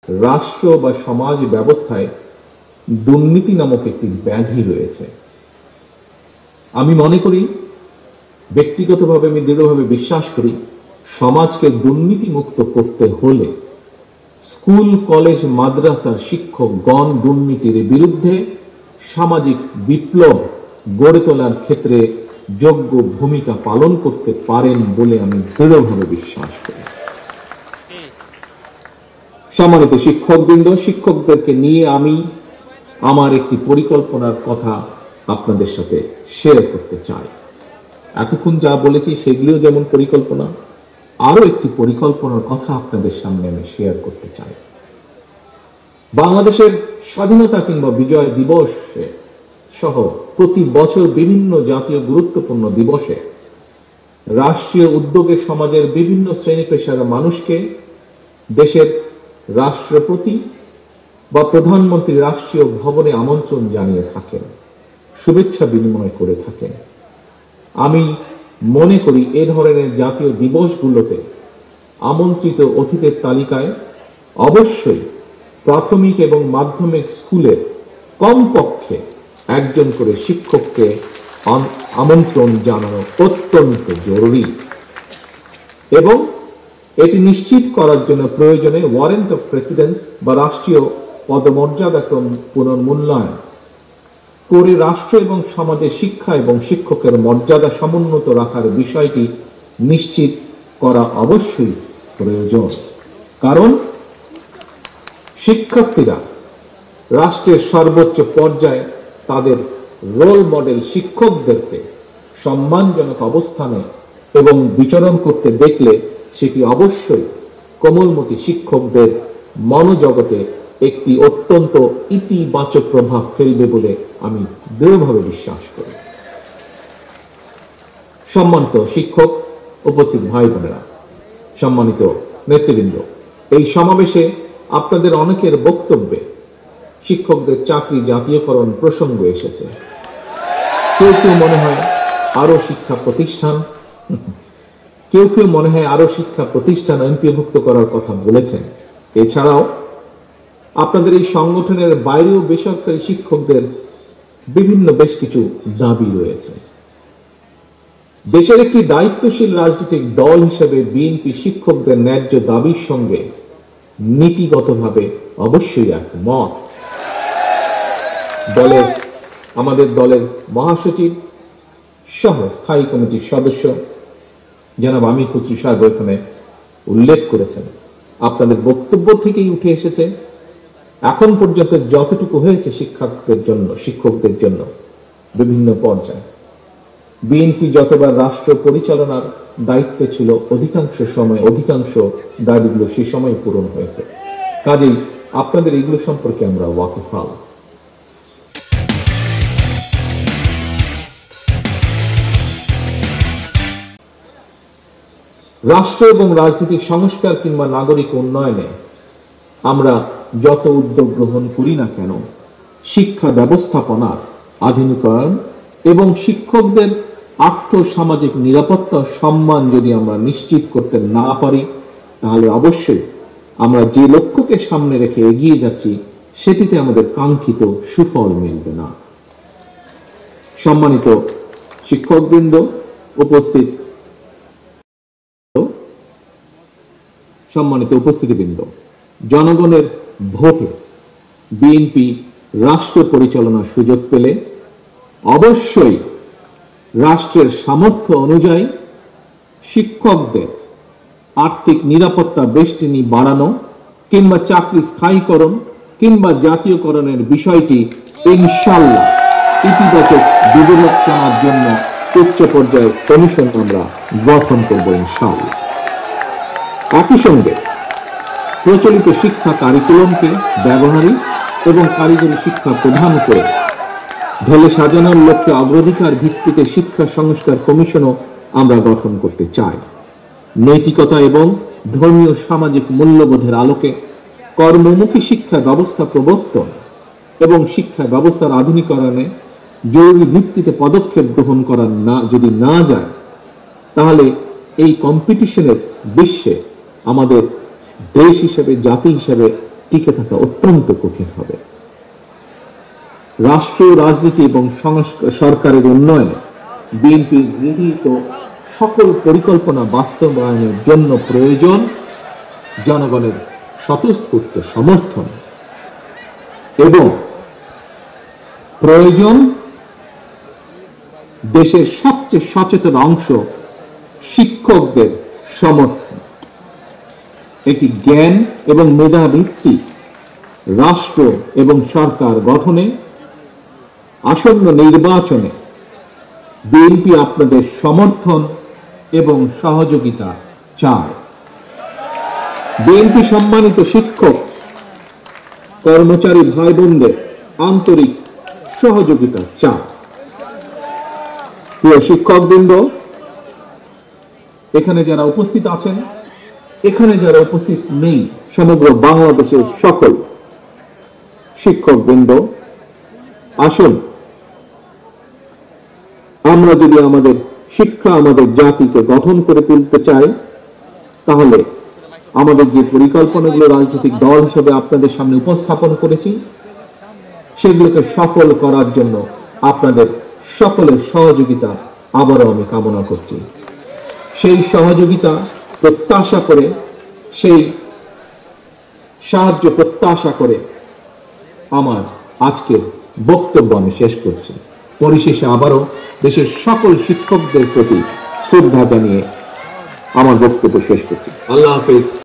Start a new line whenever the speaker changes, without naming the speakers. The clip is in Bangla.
রাষ্ট্র বা সমাজ ব্যবস্থায় দুর্নীতি নামক একটি ব্যাধি রয়েছে। আমি মনে করি, ব্যক্তিগতভাবে আমি দৃঢ়ভাবে বিশ্বাস করি, সমাজকে দুর্নীতি মুক্ত করতে হলে স্কুল, কলেজ, মাদ্রাসার শিক্ষকগণ দুর্নীতির বিরুদ্ধে সামাজিক বিপ্লব গড়ে তোলার ক্ষেত্রে যোগ্য ভূমিকা পালন করতে পারেন বলে আমি দৃঢ়ভাবে বিশ্বাস করি। সম্মানিত শিক্ষকবৃন্দ, শিক্ষকদেরকে নিয়ে আমি আমার একটি পরিকল্পনার কথা আপনাদের সাথে শেয়ার করতে চাই। এতক্ষণ যা বলেছি সেগুলিও যেমন পরিকল্পনা, আরো একটি পরিকল্পনার কথা আপনাদের সামনে আমি শেয়ার করতে চাই। বাংলাদেশের স্বাধীনতা কিংবা বিজয় দিবসে সহ প্রতি বছর বিভিন্ন জাতীয় গুরুত্বপূর্ণ দিবসে রাষ্ট্রীয় উদ্যোগে সমাজের বিভিন্ন শ্রেণী পেশার মানুষকে দেশের রাষ্ট্রপতি বা প্রধানমন্ত্রী রাষ্ট্রীয় ভবনে আমন্ত্রণ জানিয়ে থাকেন, শুভেচ্ছা বিনিময় করে থাকেন। আমি মনে করি এ ধরনের জাতীয় দিবসগুলোতে আমন্ত্রিত অতিথিদের তালিকায় অবশ্যই প্রাথমিক এবং মাধ্যমিক স্কুলের কমপক্ষে একজন করে শিক্ষককে আমন্ত্রণ জানানো অত্যন্ত জরুরি এবং এটি নিশ্চিত করার জন্য প্রয়োজনে ওয়ারেন্ট অফ প্রেসিডেন্স বা রাষ্ট্রীয় পদমর্যাদাক্রম পুনর্মূল্যায়ন করে রাষ্ট্র এবং সমাজে শিক্ষা এবং শিক্ষকের মর্যাদা সমুন্নত রাখার বিষয়টি নিশ্চিত করা অবশ্যই প্রয়োজন। কারণ শিক্ষার্থীরা রাষ্ট্রের সর্বোচ্চ পর্যায়ে তাদের রোল মডেল শিক্ষকদেরকে সম্মানজনক অবস্থানে এবং বিচরণ করতে দেখলে সেটি অবশ্যই কোমলমতি শিক্ষকদের মনোজগতে একটি অত্যন্ত ইতিবাচক প্রভাব ফেলবে বলে আমি দৃঢ়ভাবে বিশ্বাস করি। সম্মানিত শিক্ষক, উপস্থিত ভাই বোনেরা, সম্মানিত নেতৃবৃন্দ, এই সমাবেশে আপনাদের অনেকের বক্তব্যে শিক্ষকদের চাকরি জাতীয়করণ প্রসঙ্গ এসেছে। কেউ কেউ মনে হয় আরো শিক্ষা প্রতিষ্ঠান এমপিভুক্ত করার কথা বলেছেন। এছাড়াও আপনাদের এই সংগঠনের বাইরেও বেসরকারি শিক্ষকদের বিভিন্ন বেশ কিছু দাবি রয়েছে। দেশের একটি দায়িত্বশীল রাজনৈতিক দল হিসেবে বিএনপি শিক্ষকদের ন্যায্য দাবির সঙ্গে নীতিগতভাবে অবশ্যই একমত। আমাদের দলের মহাসচিব সহ স্থায়ী কমিটির সদস্য জনাব আমির খুসরো সাহেব এখানে উল্লেখ করেছেন, আপনাদের বক্তব্য থেকেই উঠে এসেছে এখন পর্যন্ত যতটুকু হয়েছে শিক্ষকদের জন্য বিভিন্ন পর্যায়ে বিএনপি যতবার রাষ্ট্র পরিচালনার দায়িত্বে ছিল অধিকাংশ সময় অধিকাংশ দাবিগুলো সে সময় পূরণ হয়েছে। কাজেই আপনাদের এগুলো সম্পর্কে আমরা ওয়াকিফাল। রাষ্ট্র এবং রাজনৈতিক সংস্কার কিংবা নাগরিক উন্নয়নে আমরা যত উদ্যোগ গ্রহণ করি না কেন, শিক্ষা ব্যবস্থাপনার আধুনিকায়ন এবং শিক্ষকদের আর্থসামাজিক নিরাপত্তা সম্মান যদি আমরা নিশ্চিত করতে না পারি, তাহলে অবশ্যই আমরা যে লক্ষ্যকে সামনে রেখে এগিয়ে যাচ্ছি সেটিতে আমাদের কাঙ্ক্ষিত সুফল মিলবে না। সম্মানিত শিক্ষকবৃন্দ, সম্মানিত উপস্থিতিবৃন্দ, জনগণের ভোটে বিএনপি রাষ্ট্র পরিচালনার সুযোগ পেলে অবশ্যই রাষ্ট্রের সামর্থ্য অনুযায়ী শিক্ষকদের আর্থিক নিরাপত্তা বেষ্টনী বাড়ানো কিংবা চাকরি স্থায়ীকরণ কিংবা জাতীয়করণের বিষয়টি ইনশাআল্লাহ ইতিবাচক বিবেচনার জন্য উচ্চ পর্যায়ের কমিশন আমরা গঠন করব ইনশাআল্লাহ। একই সঙ্গে প্রচলিত শিক্ষা কারিকুলামকে ব্যবহারিক এবং কারিগরি শিক্ষা প্রদান করে ঢেলে সাজানোর লক্ষ্যে অগ্রাধিকার ভিত্তিতে শিক্ষা সংস্কার কমিশনও আমরা গঠন করতে চাই। নৈতিকতা এবং ধর্মীয় সামাজিক মূল্যবোধের আলোকে কর্মমুখী শিক্ষা ব্যবস্থা প্রবর্তন এবং শিক্ষা ব্যবস্থার আধুনিকরণে জরুরি ভিত্তিতে পদক্ষেপ গ্রহণ করা যদি না যায়, তাহলে এই কম্পিটিশনের বিশ্বে আমাদের দেশ হিসেবে, জাতি হিসেবে টিকে থাকা অত্যন্ত কঠিন হবে। রাষ্ট্র, রাজনীতি এবং সরকারের উন্নয়নে বিএনপি গৃহীত সকল পরিকল্পনা বাস্তবায়নের জন্য প্রয়োজন জনগণের স্বতঃস্ফূর্ত সমর্থন এবং প্রয়োজন দেশের সবচেয়ে সচেতন অংশ শিক্ষকদের সমর্থন। এটি জ্ঞান এবং মেধাভিত্তিক রাষ্ট্র এবং সরকার গঠনে আসন্ন নির্বাচনে বিএনপি আপনাদের সমর্থন এবং সহযোগিতা চায়। বিএনপি সম্মানিত শিক্ষক কর্মচারী ভাই বোনদের আন্তরিক সহযোগিতা চায়। প্রিয় শিক্ষকবৃন্দ, এখানে যারা উপস্থিত আছেন, এখানে যারা উপস্থিত নেই, সমগ্র বাংলাদেশের সকল শিক্ষকবৃন্দ, আসুন আমরা যদি আমাদের শিক্ষা, আমাদের জাতিকে গঠন করে তুলতে চাই, তাহলে আমাদের যে পরিকল্পনাগুলো রাজনৈতিক দল হিসেবে আপনাদের সামনে উপস্থাপন করেছি, সেগুলোকে সফল করার জন্য আপনাদের সকলের সহযোগিতা আবারও আমি কামনা করছি। সেই সহযোগিতা প্রত্যাশা করে, সেই সাহায্য প্রত্যাশা করে আমার আজকের বক্তব্য আমি শেষ করছি। পরিশেষে আবারও দেশের সকল শিক্ষকদের প্রতি শ্রদ্ধা জানিয়ে আমার বক্তব্য শেষ করছি। আল্লাহ হাফেজ।